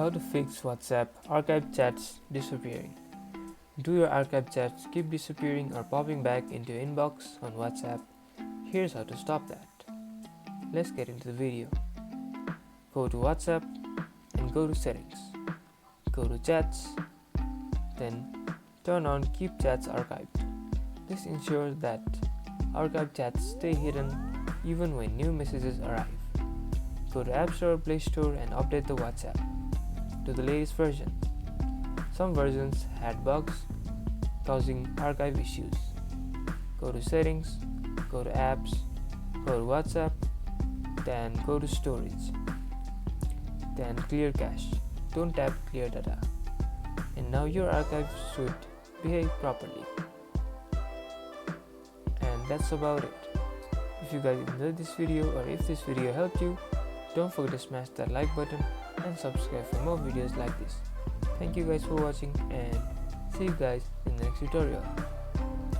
How to fix WhatsApp archive chats disappearing. Do your archive chats keep disappearing or popping back into your inbox on WhatsApp? Here's how to stop that. Let's get into the video. Go to WhatsApp and go to settings. Go to chats, then turn on keep chats archived. This ensures that archive chats stay hidden even when new messages arrive. Go to App Store or Play Store and update the WhatsApp to the latest version. Some versions had bugs causing archive issues. Go to settings, go to apps, go to WhatsApp, then go to storage, then clear cache. Don't tap clear data. And now your archive should behave properly. And that's about it. If you guys enjoyed this video or if this video helped you, don't forget to smash that like button and subscribe for more videos like this. Thank you guys for watching and see you guys in the next tutorial.